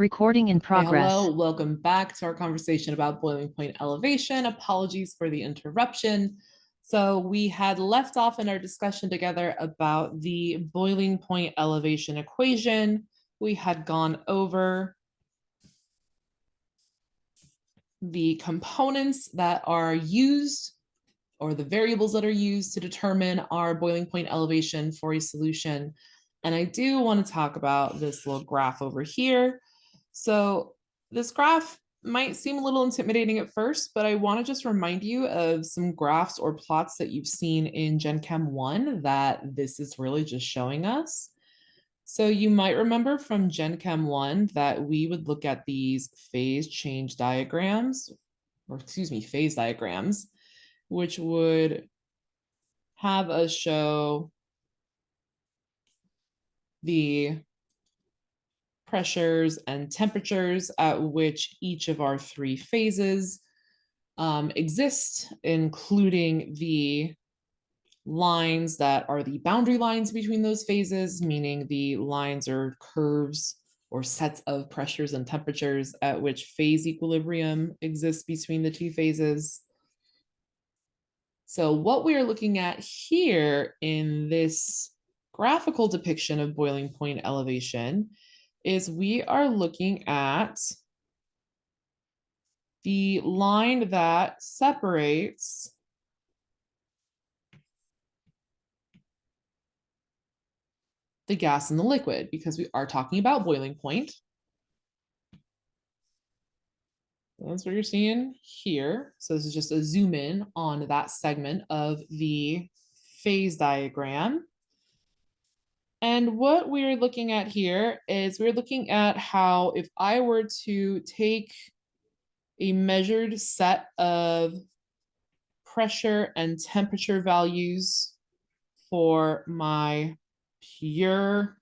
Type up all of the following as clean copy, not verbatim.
Recording in progress. Hello, welcome back to our conversation about boiling point elevation. Apologies for the interruption. So we had left off in our discussion together about the boiling point elevation equation. We had gone over the components that are used or the variables that are used to determine our boiling point elevation for a solution. And I do want to talk about this little graph over here. So this graph might seem a little intimidating at first, but I want to just remind you of some graphs or plots that you've seen in Gen Chem 1 that this is really just showing us. So you might remember from Gen Chem 1 that we would look at these phase change diagrams, or excuse me, phase diagrams, which would have us show the pressures and temperatures at which each of our three phases exist, including the lines that are the boundary lines between those phases, meaning the lines or curves or sets of pressures and temperatures at which phase equilibrium exists between the two phases. So what we are looking at here in this graphical depiction of boiling point elevation is we are looking at the line that separates the gas and the liquid, because we are talking about boiling point. That's what you're seeing here. So this is just a zoom in on that segment of the phase diagram. And what we're looking at here is we're looking at how if I were to take a measured set of pressure and temperature values for my pure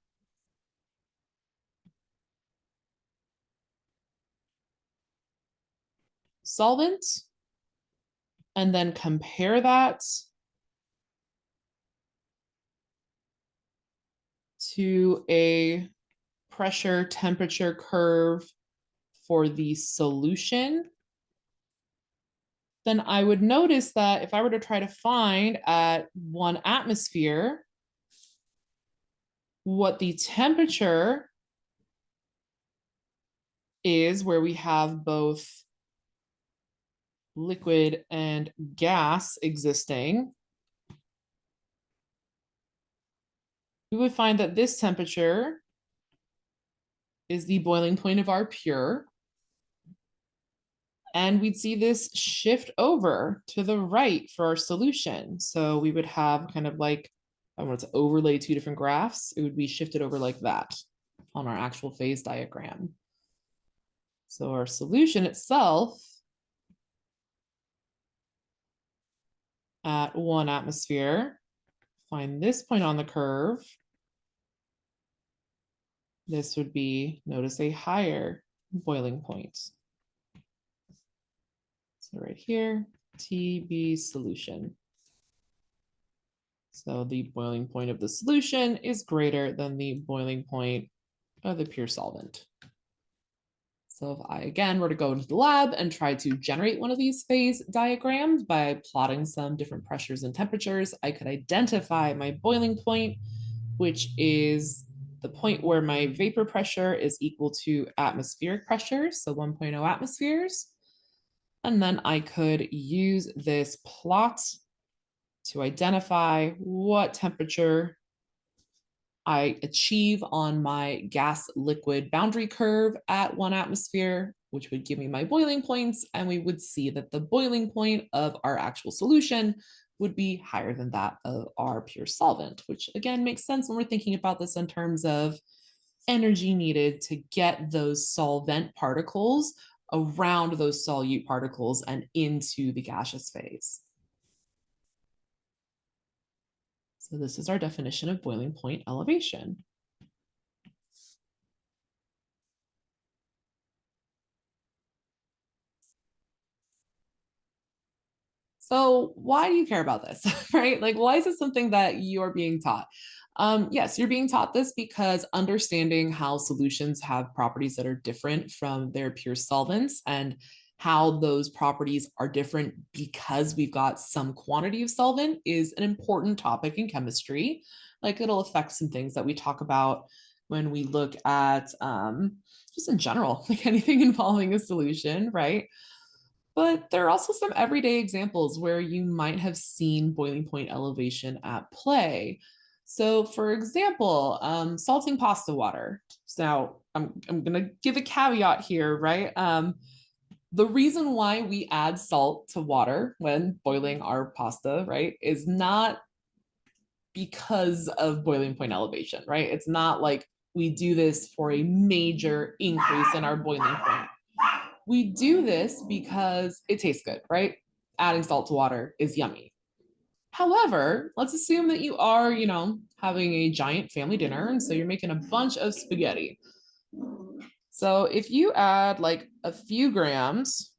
solvent, and then compare that to a pressure temperature curve for the solution, then I would notice that if I were to try to find at 1 atmosphere what the temperature is where we have both liquid and gas existing, we would find that this temperature is the boiling point of our pure. And we'd see this shift over to the right for our solution. So we would have kind of like, I want to overlay two different graphs, it would be shifted over like that on our actual phase diagram. So our solution itself at 1 atmosphere, find this point on the curve. This would be, notice, a higher boiling point. So right here, TB solution. So the boiling point of the solution is greater than the boiling point of the pure solvent. So if I, again, were to go into the lab and try to generate one of these phase diagrams by plotting some different pressures and temperatures, I could identify my boiling point, which is the point where my vapor pressure is equal to atmospheric pressure, so 1.0 atmospheres. And then I could use this plot to identify what temperature I achieve on my gas liquid boundary curve at 1 atmosphere, which would give me my boiling points. And we would see that the boiling point of our actual solution would be higher than that of our pure solvent, which again makes sense when we're thinking about this in terms of energy needed to get those solvent particles around those solute particles and into the gaseous phase. So this is our definition of boiling point elevation. So why do you care about this, right? Like, why is it something that you're being taught? Yes, you're being taught this because understanding how solutions have properties that are different from their pure solvents and how those properties are different because we've got some quantity of solvent is an important topic in chemistry. Like it'll affect some things that we talk about when we look at just in general, like anything involving a solution, right? But there are also some everyday examples where you might have seen boiling point elevation at play. So, for example, salting pasta water. So, I'm going to give a caveat here, right? The reason why we add salt to water when boiling our pasta, right, is not because of boiling point elevation, right? It's not like we do this for a major increase in our boiling point. We do this because it tastes good, right? Adding salt to water is yummy. However, let's assume that you are, having a giant family dinner. And so you're making a bunch of spaghetti. So if you add like a few grams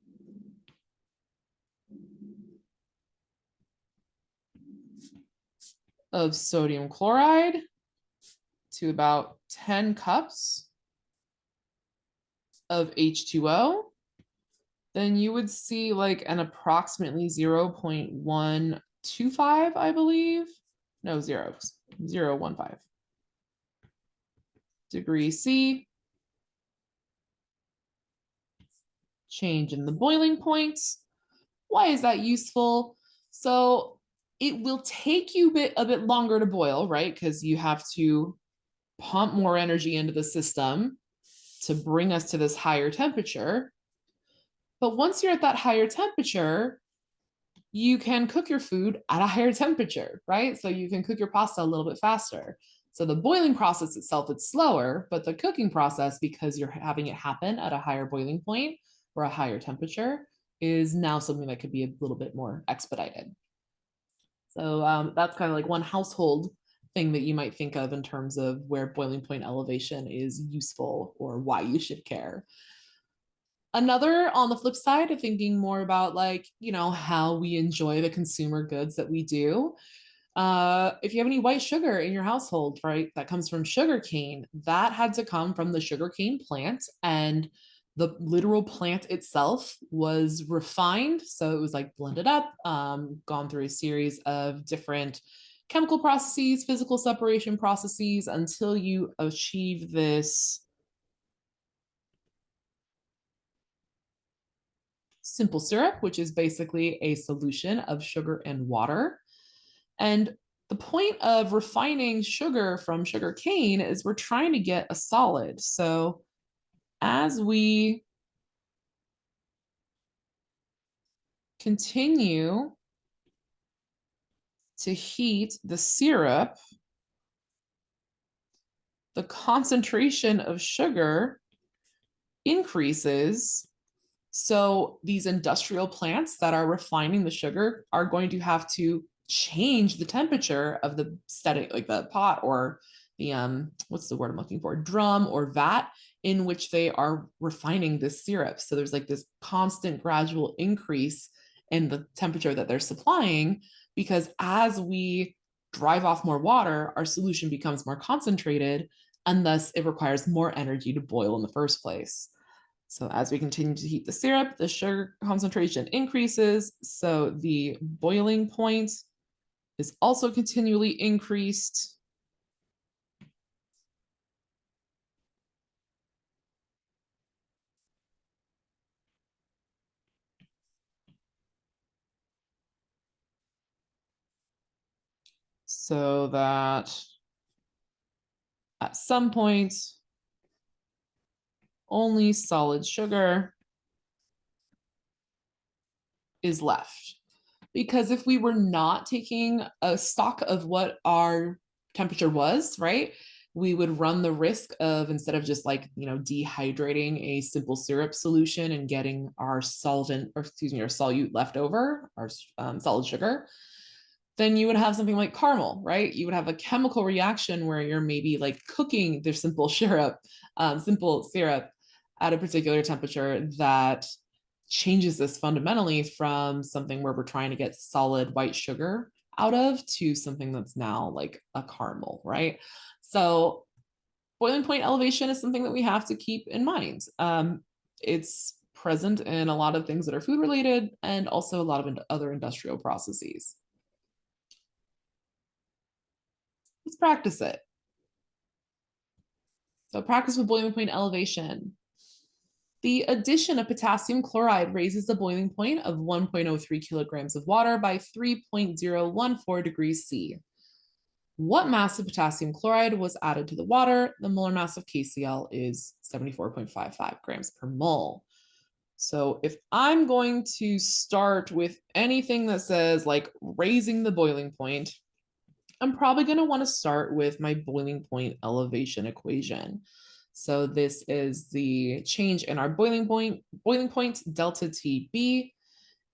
of sodium chloride to about 10 cups of H2O, then you would see like an approximately 0.125, I believe. No, 0.015 degrees C. Change in the boiling point. Why is that useful? So it will take you a bit longer to boil, right? Because you have to pump more energy into the system to bring us to this higher temperature. But once you're at that higher temperature, you can cook your food at a higher temperature, right? So you can cook your pasta a little bit faster. So the boiling process itself, it's slower, but the cooking process, because you're having it happen at a higher boiling point or a higher temperature, is now something that could be a little bit more expedited. So that's kind of like one household thing that you might think of in terms of where boiling point elevation is useful or why you should care. Another on the flip side of thinking more about like, how we enjoy the consumer goods that we do. If you have any white sugar in your household, right, that comes from sugarcane, that had to come from the sugarcane plant, and the literal plant itself was refined. So it was like blended up, gone through a series of different chemical processes, physical separation processes until you achieve this simple syrup, which is basically a solution of sugar and water. And the point of refining sugar from sugar cane is we're trying to get a solid. So as we continue to heat the syrup, the concentration of sugar increases. So these industrial plants that are refining the sugar are going to have to change the temperature of the setting, like the pot or the what's the word I'm looking for, drum or vat in which they are refining this syrup. So there's like this constant gradual increase in the temperature that they're supplying, because as we drive off more water, our solution becomes more concentrated, and thus it requires more energy to boil in the first place. So as we continue to heat the syrup, the sugar concentration increases. So the boiling point is also continually increased. So that at some point, only solid sugar is left. Because if we were not taking a stock of what our temperature was, right, we would run the risk of, instead of just like, dehydrating a simple syrup solution and getting our solvent, or excuse me, our solute left over, our solid sugar, then you would have something like caramel, right? You would have a chemical reaction where you're maybe like cooking the simple syrup at a particular temperature that changes this fundamentally from something where we're trying to get solid white sugar out of to something that's now like a caramel, right? So boiling point elevation is something that we have to keep in mind. It's present in a lot of things that are food related and also a lot of other industrial processes. Let's practice it. So practice with boiling point elevation. The addition of potassium chloride raises the boiling point of 1.03 kilograms of water by 3.014 degrees C. What mass of potassium chloride was added to the water? The molar mass of KCl is 74.55 grams per mole. So if I'm going to start with anything that says like raising the boiling point, I'm probably going to want to start with my boiling point elevation equation. So this is the change in our boiling point delta TB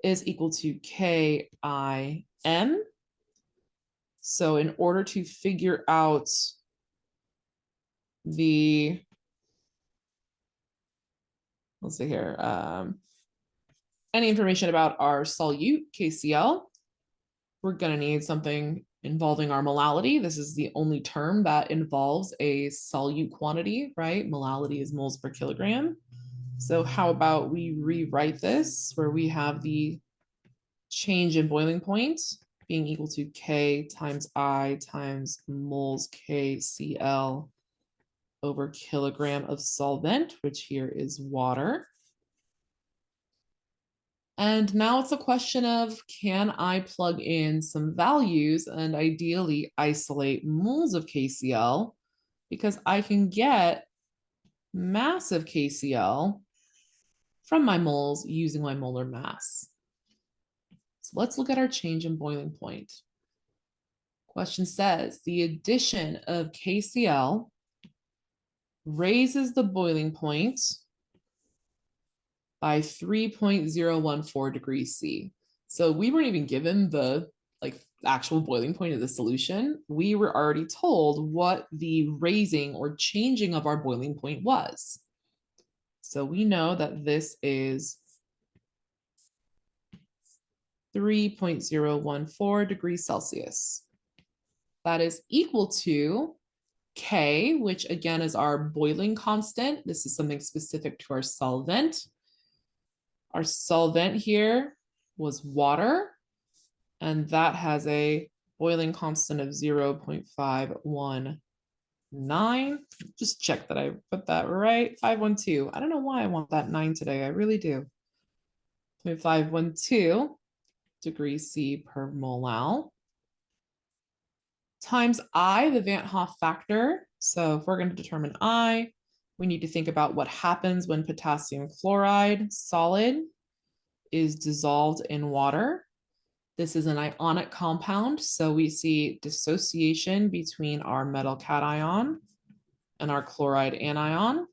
is equal to KIM. So in order to figure out the, let's see here, any information about our solute, KCl, we're going to need something involving our molality. This is the only term that involves a solute quantity, right? Molality is moles per kilogram. So how about we rewrite this where we have the change in boiling point being equal to K times I times moles KCl over kilogram of solvent, which here is water. And now it's a question of, can I plug in some values and ideally isolate moles of KCl, because I can get mass of KCl from my moles using my molar mass. So let's look at our change in boiling point. Question says, the addition of KCl raises the boiling point by 3.014 degrees C. So we weren't even given the like actual boiling point of the solution. We were already told what the raising or changing of our boiling point was. So we know that this is 3.014 degrees Celsius. That is equal to K, which again is our boiling constant. This is something specific to our solvent. Our solvent here was water, and that has a boiling constant of 0.519. Just check that I put that right. 512. I don't know why I want that 9 today. I really do. 0.512 degrees C per molal times I, the Van Hoff factor. So if we're going to determine I, we need to think about what happens when potassium chloride, solid, is dissolved in water. This is an ionic compound, so we see dissociation between our metal cation and our chloride anion,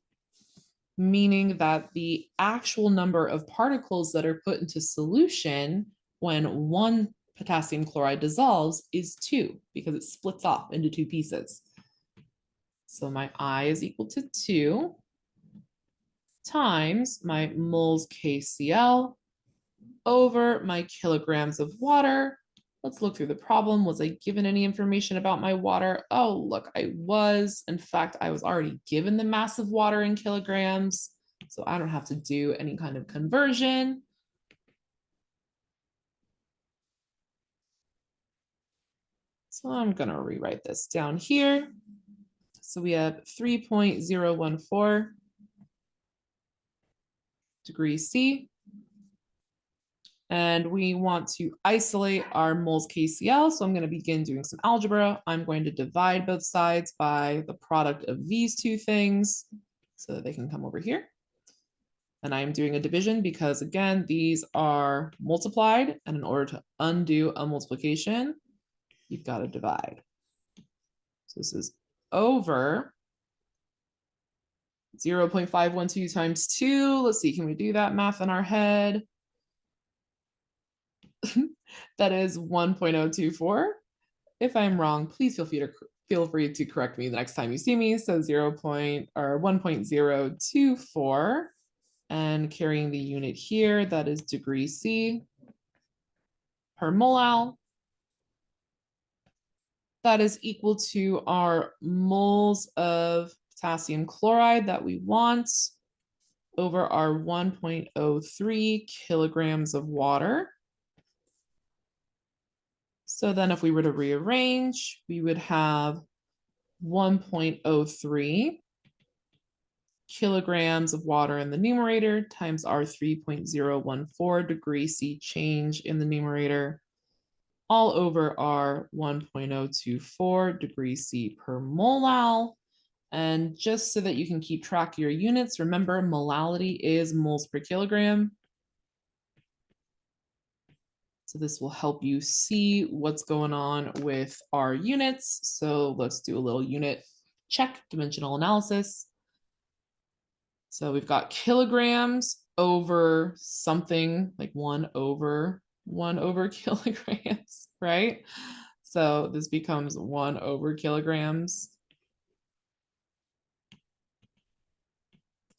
meaning that the actual number of particles that are put into solution when one potassium chloride dissolves is 2, because it splits off into 2 pieces. So my I is equal to 2 times my moles KCl over my kilograms of water. Let's look through the problem. Was I given any information about my water? Oh, look, I was. In fact, I was already given the mass of water in kilograms, so I don't have to do any kind of conversion. So I'm going to rewrite this down here. So we have 3.014 degrees C. And we want to isolate our moles KCl. So I'm going to begin doing some algebra. I'm going to divide both sides by the product of these two things so that they can come over here. And I'm doing a division because, again, these are multiplied. And in order to undo a multiplication, you've got to divide. So this is over 0.512 times 2. Let's see, can we do that math in our head? That is 1.024. If I'm wrong, please feel free to correct me the next time you see me. So 1.024, and carrying the unit here, that is degrees C per molal. that is equal to our moles of potassium chloride that we want over our 1.03 kilograms of water. So then if we were to rearrange, we would have 1.03 kilograms of water in the numerator times our 3.014 degree C change in the numerator, all over our 1.024 degree C per molal. And just so that you can keep track of your units, remember molality is moles per kilogram. So this will help you see what's going on with our units. So let's do a little unit check, dimensional analysis. So we've got kilograms over something like 1 over kilograms, right? So this becomes 1 over kilograms.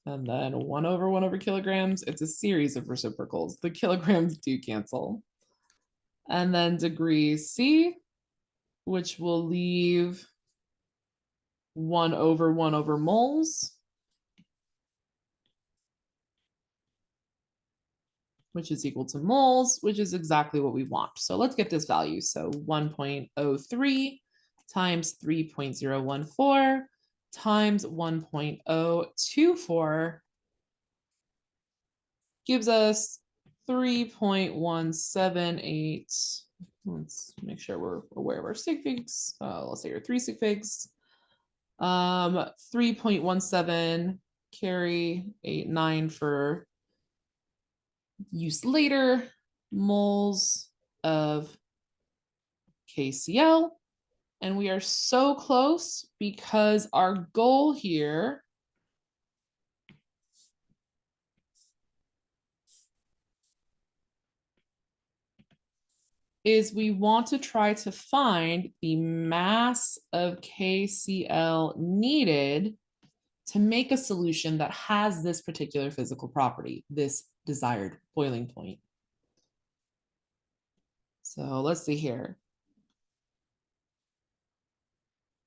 And then 1 over kilograms. It's a series of reciprocals. The kilograms do cancel. And then degree C, which will leave 1 over moles, which is equal to moles, which is exactly what we want. So let's get this value. So 1.03 times 3.014 times 1.024 gives us 3.178. Let's make sure we're aware of our sig figs. Let's say your 3 sig figs. 3.17 carry 89 for use later moles of KCl. And we are so close because our goal here is we want to try to find the mass of KCl needed to make a solution that has this particular physical property, this desired boiling point. So let's see here.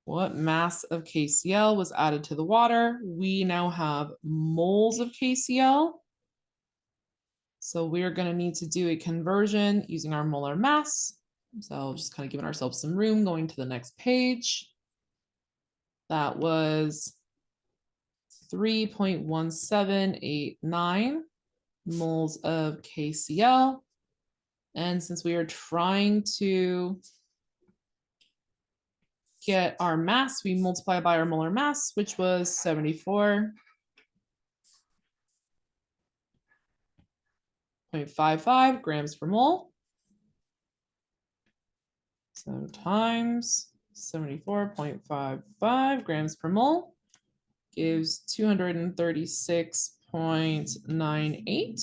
What mass of KCl was added to the water? We now have moles of KCl. So we're going to need to do a conversion using our molar mass. So just kind of giving ourselves some room, going to the next page. That was 3.1789 moles of KCl. And since we are trying to get our mass, we multiply by our molar mass, which was 74.55 grams per mole. So times 74.55 grams per mole gives 236.98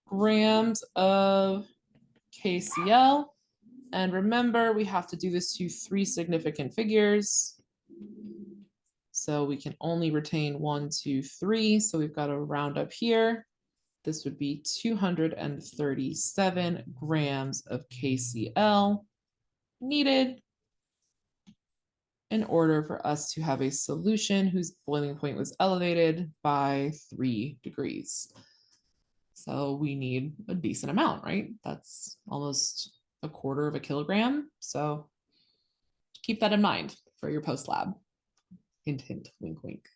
grams of KCl. And remember, we have to do this to 3 significant figures. So we can only retain 1, 2, 3. So we've got to round up here. This would be 237 grams of KCl needed in order for us to have a solution whose boiling point was elevated by 3 degrees. So we need a decent amount, right? That's almost 1/4 kilogram. So keep that in mind for your post lab. Hint, hint, wink, wink.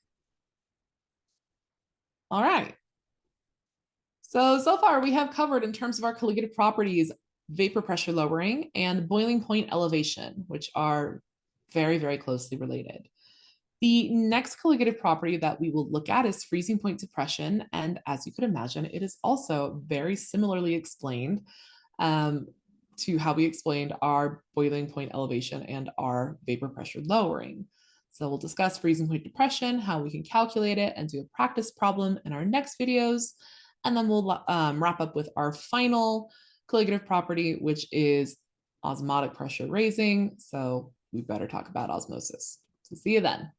All right. So far we have covered in terms of our colligative properties, vapor pressure lowering and boiling point elevation, which are very, very closely related. The next colligative property that we will look at is freezing point depression. And as you could imagine, it is also very similarly explained to how we explained our boiling point elevation and our vapor pressure lowering. So we'll discuss freezing point depression, how we can calculate it, and do a practice problem in our next videos. And then we'll wrap up with our final colligative property, which is osmotic pressure raising. So we better talk about osmosis. So see you then.